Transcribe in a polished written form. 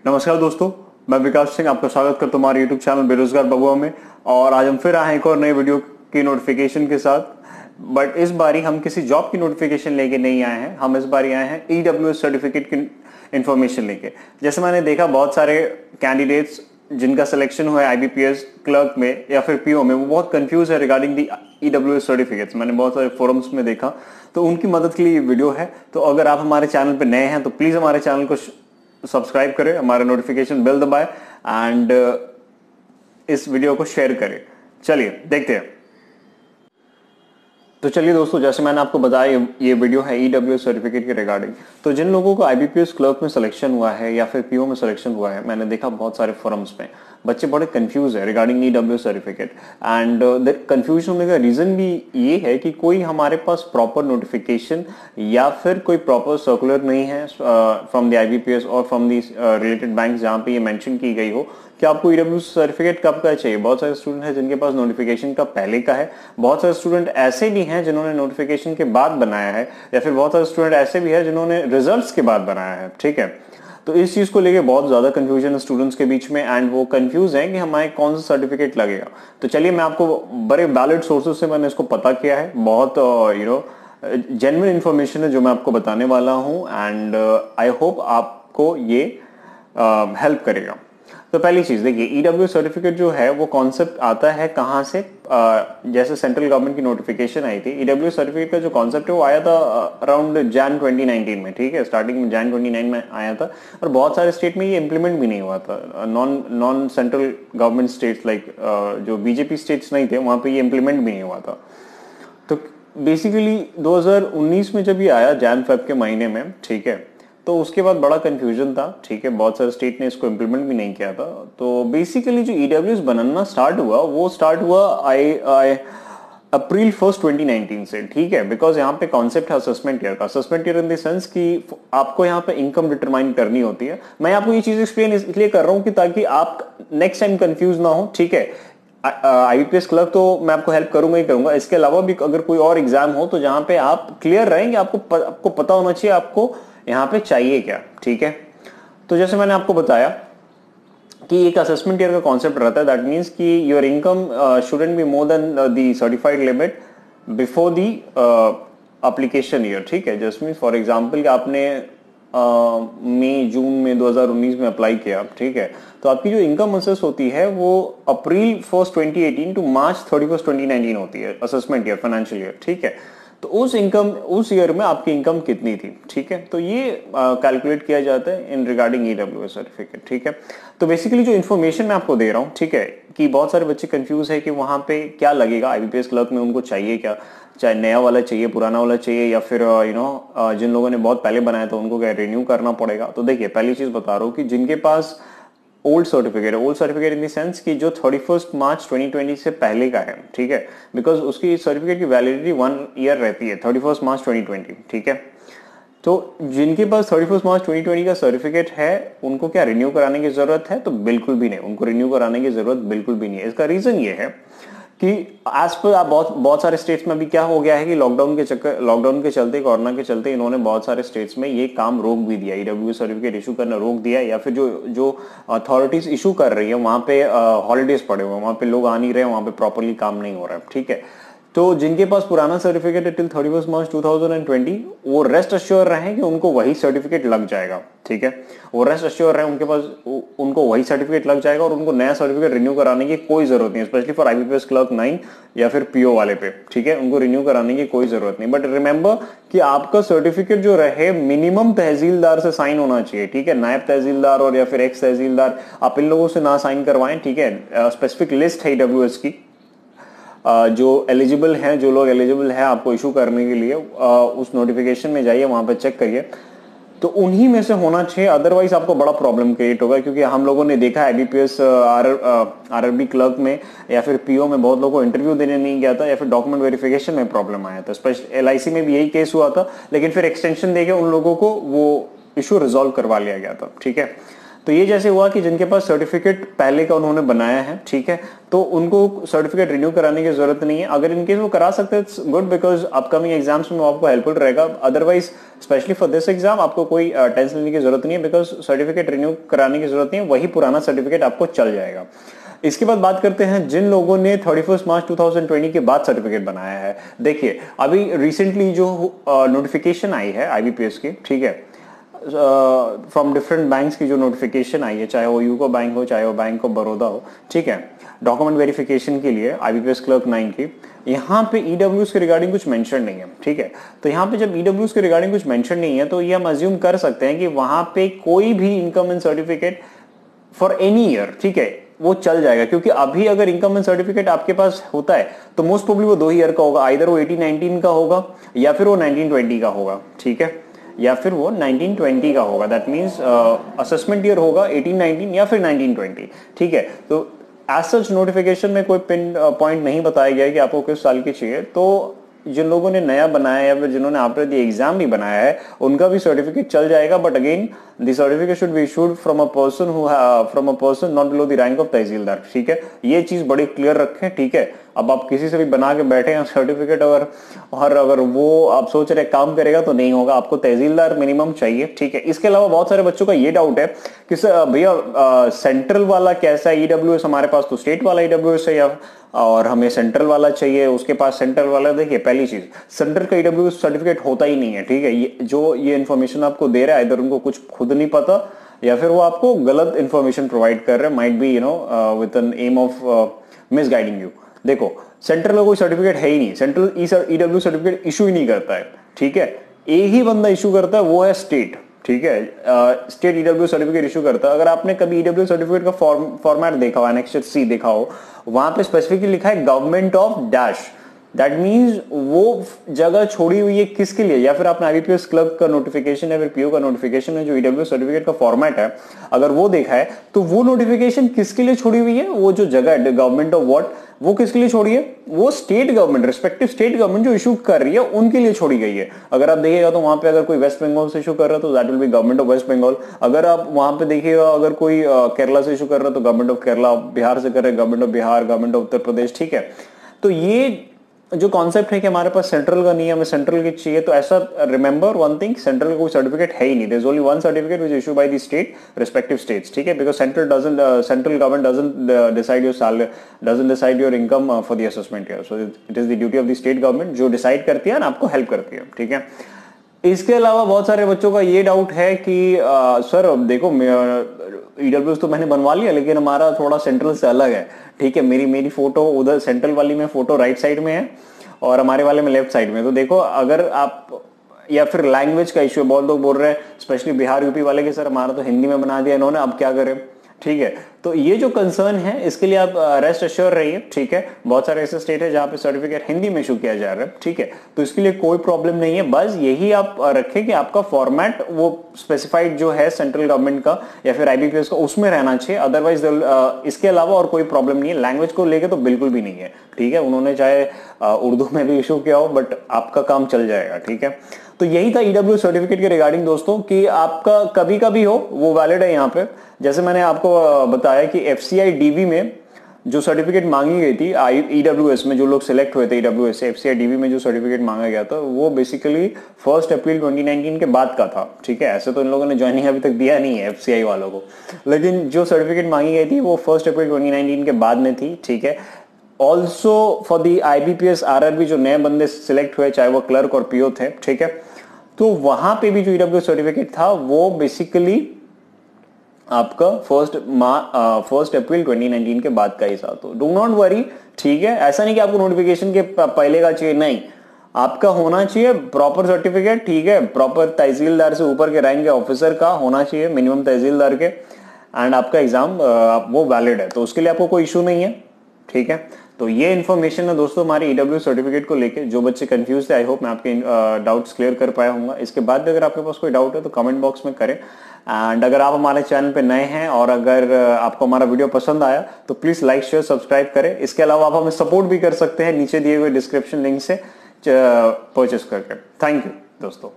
नमस्कार दोस्तों, मैं विकास सिंह आपका स्वागत करता हूं हमारे YouTube चैनल बेरोजगार बबुआ में। और आज हम फिर आए हैं एक और नए वीडियो की नोटिफिकेशन के साथ। बट इस बारी हम किसी जॉब की नोटिफिकेशन लेके नहीं आए हैं, हम इस बारी आए हैं EWS सर्टिफिकेट की इंफॉर्मेशन लेके। जैसे मैंने देखा बहुत सारे कैंडिडेट्स जिनका सिलेक्शन हुआ है IBPS क्लर्क में या फिर PO में, वो बहुत कंफ्यूज है रिगार्डिंग दी EWS सर्टिफिकेट्स। मैंने बहुत सारे फोरम्स में देखा, तो उनकी मदद के लिए ये वीडियो है। तो अगर आप हमारे चैनल पे नए हैं तो प्लीज हमारे चैनल को सब्सक्राइब करें, हमारा नोटिफिकेशन बेल दबाएं एंड इस वीडियो को शेयर करें। चलिए देखते हैं। तो चलिए दोस्तों, जैसे मैंने आपको बताया ये वीडियो है EWS सर्टिफिकेट के रिगार्डिंग। तो जिन लोगों को IBPS क्लर्क में सिलेक्शन हुआ है या फिर PO में सिलेक्शन हुआ है, मैंने देखा बहुत सारे फोरम्स में बच्चे बड़े कंफ्यूज है regarding EWS certificate. And the confusion होने का रीजन भी ये है कि कोई हमारे पास प्रॉपर नोटिफिकेशन या फिर कोई प्रॉपर सर्कुलर नहीं है फ्रॉम द IBPS और फ्रॉम द रिलेटेड बैंक जहां पे ये मेंशन की गई हो कि आपको EWS सर्टिफिकेट कब का चाहिए। बहुत सारे स्टूडेंट हैं जिनके पास नोटिफिकेशन का पहले का है, बहुत सारे स्टूडेंट ऐसे भी हैं जिन्होंने नोटिफिकेशन के बाद बनाया है, या फिर बहुत सारे स्टूडेंट ऐसे भी हैं जिन्होंने रिजल्ट्स के बाद बनाया है। ठीक है, तो इस चीज को लेके बहुत ज्यादा कंफ्यूजन है स्टूडेंट्स के बीच में एंड वो कंफ्यूज हैं कि हमारे कौन सा सर्टिफिकेट लगेगा। तो चलिए मैं आपको बड़े वैलिड सोर्सेज से मैंने इसको पता किया है, बहुत जेन्युइन इंफॉर्मेशन है जो मैं आपको बताने वाला हूं एंड आई होप आपको ये हेल्प करेगा। तो पहली चीज देखिए, EWS सर्टिफिकेट जो है वो कॉन्सेप्ट आता है कहां से। जैसे सेंट्रल गवर्नमेंट की नोटिफिकेशन आई थी, EWS सर्टिफिकेट का जो कॉन्सेप्ट है वो आया था अराउंड जैन 2019 में। ठीक है, स्टार्टिंग में जैन 29 में आया था और बहुत सारे स्टेट में ये इंप्लीमेंट भी नहीं हुआ था। Non central government states like जो BJP स्टेट्स नहीं थे वहां पे ये इंप्लीमेंट भी नहीं हुआ था। तो बेसिकली 2019 में जब ये आया जैन फेब के महीने में, ठीक है, तो उसके बाद बड़ा कंफ्यूजन था। ठीक है, बहुत सारे स्टेट ने इसको इंप्लीमेंट भी नहीं किया था। तो बेसिकली जो EWS बनना स्टार्ट हुआ वो स्टार्ट हुआ अप्रैल 1 2019 से। ठीक है, बिकॉज यहाँ पे कॉन्सेप्ट है असेसमेंट ईयर का। Assessment year in the sense कि आपको यहाँ पे इनकम डिटरमाइन करनी होती है। मैं आपको ये चीज एक्सप्लेन इसलिए कर रहा हूँ कि ताकि आप नेक्स्ट टाइम कंफ्यूज ना हो। ठीक है, IBPS क्लर्क तो मैं आपको हेल्प करूंगा ही करूंगा, इसके अलावा भी अगर कोई और एग्जाम हो तो जहां पे आप क्लियर रहेंगे, आपको पता होना चाहिए आपको यहाँ पे चाहिए क्या। ठीक है, तो जैसे मैंने आपको बताया कि एक असेसमेंट ईयर का कॉन्सेप्ट रहता है। दैट मींस कि your income shouldn't be more than the certified limit before the application year. ठीक है, जस्ट मींस फॉर एग्जांपल कि आपने मई जून में 2019 में अप्लाई किया। ठीक है, तो आपकी जो इनकम असेस होती है वो अप्रैल 1 2018 टू मार्च 31 2019 होती है, असेसमेंट ईयर, फाइनेंशियल ईयर। ठीक है, तो उस ईयर में आपकी इनकम कितनी थी। ठीक है, तो ये कैलकुलेट किया जाता है इन रिगार्डिंग EWS सर्टिफिकेट। ठीक है, तो बेसिकली जो इन्फॉर्मेशन मैं आपको दे रहा हूँ, ठीक है, कि बहुत सारे बच्चे कंफ्यूज है कि वहां पे क्या लगेगा IBPS क्लर्क में, उनको चाहिए क्या, चाहे नया वाला चाहिए, पुराना वाला चाहिए, या फिर जिन लोगों ने बहुत पहले बनाया था उनको क्या रिन्यू करना पड़ेगा। तो देखिए, पहली चीज बता रहा हूँ कि जिनके पास old certificate in the sense कि जो 31 मार्च 2020 से पहले का है। ठीक है, बिकॉज उसकी सर्टिफिकेट की वैलिडिटी 1 ईयर रहती है, 31 मार्च 2020। ठीक है, तो जिनके पास 31 मार्च 2020 का सर्टिफिकेट है उनको क्या रिन्यू कराने की जरूरत है? तो बिल्कुल भी नहीं, उनको रिन्यू कराने की जरूरत बिल्कुल भी नहीं है। इसका रीजन ये है कि एज पर बहुत सारे स्टेट्स में अभी क्या हो गया है कि लॉकडाउन के चलते, कोरोना के चलते इन्होंने बहुत सारे स्टेट्स में ये काम रोक भी दिया, EWS सर्टिफिकेट इशू करना रोक दिया, या फिर जो अथॉरिटीज इशू कर रही है वहां पे हॉलीडेज पड़े हुए, वहां पे लोग आ नहीं रहे, वहां पे प्रॉपरली काम नहीं हो रहा है। ठीक है, तो जिनके पास पुराना सर्टिफिकेट है टिल 31 मार्च 2020, वो रेस्ट अश्योर रहे कि उनको वही सर्टिफिकेट लग जाएगा। ठीक है, वो रेस्ट अश्योर रहे उनको वही सर्टिफिकेट लग जाएगा और उनको नया सर्टिफिकेट रिन्यू कराने की कोई जरूरत नहीं है, स्पेशली फॉर IBPS क्लर्क 9 या फिर PO वाले पे। ठीक है, उनको रिन्यू कराने की कोई जरूरत नहीं। बट रिमेंबर कि आपका सर्टिफिकेट जो रहे मिनिमम तहसीलदार से साइन होना चाहिए। ठीक है, नायब तहसीलदार और या फिर एक्स तहसीलदार, आप इन लोगों से ना साइन करवाएं। ठीक है, स्पेसिफिक लिस्ट है EWS की जो एलिजिबल हैं, जो लोग एलिजिबल हैं आपको इशू करने के लिए, उस नोटिफिकेशन में जाइए, वहां पे चेक करिए, तो उन्हीं में से होना चाहिए। अदरवाइज आपको बड़ा प्रॉब्लम क्रिएट होगा, क्योंकि हम लोगों ने देखा IBPS RRB क्लर्क में या फिर PO में बहुत लोगों को इंटरव्यू देने नहीं गया था, या फिर डॉक्यूमेंट वेरिफिकेशन में प्रॉब्लम आया था। स्पेशल LIC में भी यही केस हुआ था, लेकिन फिर एक्सटेंशन देके उन लोगों को वो इशू रिजॉल्व करवा लिया गया था। ठीक है, तो ये जैसे हुआ कि जिनके पास सर्टिफिकेट पहले का उन्होंने बनाया है, ठीक है, तो उनको सर्टिफिकेट रिन्यू कराने की जरूरत नहीं है। अगर इनकेस वो करा सकते हैं गुड, बिकॉज अपकमिंग एग्जाम्स में आपको हेल्पफुल रहेगा। Otherwise specially for this exam आपको कोई टेंशन लेने की जरूरत नहीं है, बिकॉज सर्टिफिकेट रिन्यू कराने की जरूरत नहीं है, वही पुराना सर्टिफिकेट आपको चल जाएगा। इसके बाद बात करते हैं जिन लोगों ने 31 मार्च 2020 के बाद सर्टिफिकेट बनाया है। देखिए अभी रिसेंटली जो नोटिफिकेशन आई है आईबीपीएस की, ठीक है, फ्रॉम डिफरेंट बैंक्स की जो नोटिफिकेशन आई है, चाहे वो यूको बैंक हो, चाहे वो बैंक ऑफ बड़ौदा हो, ठीक है, डॉक्यूमेंट वेरिफिकेशन के लिए आईबीपीएस क्लर्क 9 की, यहाँ पे ईडब्ल्यूएस के रिगार्डिंग कुछ मेंशन नहीं है, ठीक है। तो यहाँ पे जब ईडब्ल्यूएस के रिगार्डिंग कुछ मेंशन नहीं है तो ये हम अज्यूम कर सकते हैं कि वहां पे कोई भी income and certificate for any year, ठीक है, वो चल जाएगा। क्योंकि अभी अगर इनकम एंड सर्टिफिकेट आपके पास होता है तो मोस्ट प्रोबेबली वो 2 ईयर का होगा, आइदर वो 18-19 का होगा या फिर वो 19-20 का होगा, ठीक है, या फिर वो 19-20 का होगा। दैट मींस असेसमेंट ईयर होगा 18-19 या फिर 19-20, ठीक है। तो एज सच नोटिफिकेशन में कोई पिन पॉइंट नहीं बताया गया कि आपको किस साल की चाहिए। तो जिन लोगों ने नया बनाया है या फिर जिन्होंने आफ्टर द एग्जाम भी बनाया है उनका भी सर्टिफिकेट चल जाएगा, but again the certificate should be issued from a person not below the rank of tehsildar, ठीक है। ये चीज बड़ी क्लियर रखें, ठीक है। अब आप किसी से भी बना के बैठे हैं सर्टिफिकेट और अगर वो आप सोच रहे काम करेगा तो नहीं होगा, आपको तहसीलदार मिनिमम चाहिए, ठीक है। इसके अलावा बहुत सारे बच्चों का ये डाउट है कि भैया सेंट्रल वाला कैसा है ईडब्ल्यूएस, हमारे पास तो स्टेट वाला ईडब्ल्यूएस है या और हमें सेंट्रल वाला चाहिए, उसके पास सेंट्रल वाला। देखिए पहली चीज, सेंट्रल का ईडब्ल्यूएस सर्टिफिकेट होता ही नहीं है, ठीक है। ये इन्फॉर्मेशन आपको दे रहा है, इधर उनको कुछ खुद नहीं पता या फिर वो आपको गलत इन्फॉर्मेशन प्रोवाइड कर रहे हैं, might be with an aim of misguiding you. देखो सेंट्रल का कोई सर्टिफिकेट है ही नहीं, सेंट्रल ईडब्ल्यू सर्टिफिकेट इशू ही नहीं करता है, ठीक है। एक ही बंदा इशू करता है, वो है स्टेट, ठीक है। स्टेट ईडब्ल्यू सर्टिफिकेट इशू करता है। अगर आपने कभी ईडब्ल्यू सर्टिफिकेट का फॉर्मेट देखा हो, एनेक्स सी देखा हो, वहां पे स्पेसिफिकली लिखा है government of dash. That means वो जगह छोड़ी हुई है किसके लिए, या फिर आपने आईबीपीएस क्लर्क का नोटिफिकेशन है, फिर पीओ का नोटिफिकेशन है, जो ईडब्ल्यू सर्टिफिकेट का फॉर्मेट है, अगर वो देखा है तो वो नोटिफिकेशन किसके लिए छोड़ी हुई है, वो जो जगह है गवर्नमेंट ऑफ व्हाट, वो किसके लिए छोड़ी है, वो state government, respective state government जो इशू कर रही है उनके लिए छोड़ी गई है। अगर आप देखिएगा तो वहां पे अगर कोई वेस्ट बंगाल से इशू कर रहा है तो that will be government of West Bengal. अगर आप वहां पे देखिएगा अगर कोई केरला से इशू कर रहा है तो गवर्नमेंट ऑफ केरला, बिहार से कर रहे हैं government of Bihar, government of Uttar Pradesh, ठीक है। तो ये जो कॉन्सेप्ट है कि हमारे पास सेंट्रल का नहीं है, हमें सेंट्रल की चाहिए, तो ऐसा रिमेंबर वन थिंग, सेंट्रल का कोई सर्टिफिकेट है ही नहीं। There is only one certificate which is issued by the state, respective states, ठीक है। Because central government doesn't decide your salary, doesn't decide your income for the assessment year, so it is the duty of the state government जो decide करती है ना, आपको help करती है, ठीक है। इसके अलावा बहुत सारे बच्चों का ये डाउट है कि सर देखो ईडब्ल्यूएस तो मैंने बनवा लिया लेकिन हमारा थोड़ा सेंट्रल से अलग है, ठीक है। मेरी फोटो उधर सेंट्रल वाली में फोटो राइट साइड में है और हमारे वाले में लेफ्ट साइड में। तो देखो अगर आप, या फिर लैंग्वेज का इश्यू है, बहुत लोग बोल रहे हैं स्पेशली बिहार यूपी वाले के सर हमारा तो हिंदी में बना दिया इन्होंने, अब क्या करें, ठीक है। तो ये जो कंसर्न है इसके लिए आप रेस्ट अश्योर रहिए, ठीक है। बहुत सारे ऐसे स्टेट है जहां पे सर्टिफिकेट हिंदी में इशू किया जा रहा है, ठीक है। तो इसके लिए कोई प्रॉब्लम नहीं है, बस यही आप रखें कि आपका फॉर्मेट वो स्पेसिफाइड जो है सेंट्रल गवर्नमेंट का या फिर आईबीपीएस का उसमें रहना चाहिए। अदरवाइज इसके अलावा और कोई प्रॉब्लम नहीं है। लैंग्वेज को लेके तो बिल्कुल भी नहीं है, ठीक है। उन्होंने चाहे उर्दू में भी इशू किया हो, बट आपका काम चल जाएगा, ठीक है। तो यही था ईडब्ल्यू सर्टिफिकेट के रिगार्डिंग दोस्तों, कि आपका कभी कभी हो वो वैलिड है यहाँ पे। जैसे मैंने आपको बताया कि एफसीआई डीवी में जो सर्टिफिकेट मांगी गई थी ईडब्ल्यूएस में, जो लोग सिलेक्ट हुए थे ईडब्ल्यूएस से, एफसीआई डीवी में जो सर्टिफिकेट मांगा गया था वो बेसिकली 1 अप्रैल 2019 के बाद का था, ठीक है। ऐसे तो इन लोगों ने ज्वाइनिंग अभी तक दिया नहीं है एफसीआई वालों को, लेकिन जो सर्टिफिकेट मांगी गई थी वो 1 अप्रैल 2019 के बाद में थी, ठीक है। Also for the IBPS RRB जो नए बंदे सिलेक्ट हुए, चाहे वो क्लर्क और पीओ थे, ठीक है, तो वहां पे भी जो ईडब्ल्यू सर्टिफिकेट था वो बेसिकली आपका 1 अप्रैल 2019 के बाद का ही था। तो डू नॉट वरी, ठीक है। ऐसा नहीं कि आपको नोटिफिकेशन के पहले का चाहिए, नहीं, आपका होना चाहिए प्रॉपर सर्टिफिकेट, ठीक है। प्रॉपर तहसीलदार से ऊपर के रैंक के ऑफिसर का होना चाहिए, मिनिमम तहसीलदार के, एंड आपका एग्जाम वो वैलिड है, तो उसके लिए आपको कोई इशू नहीं है, ठीक है। तो ये इन्फॉर्मेशन है दोस्तों हमारे ईडब्ल्यू सर्टिफिकेट को लेके। जो बच्चे कंफ्यूज थे, आई होप मैं आपके डाउट्स क्लियर कर पाया हूंगा। इसके बाद भी अगर आपके पास कोई डाउट है तो कमेंट बॉक्स में करें। एंड अगर आप हमारे चैनल पे नए हैं और अगर आपको हमारा वीडियो पसंद आया तो प्लीज लाइक शेयर सब्सक्राइब करें। इसके अलावा आप हमें सपोर्ट भी कर सकते हैं नीचे दिए हुए डिस्क्रिप्शन लिंक से परचेस करके। थैंक यू दोस्तों।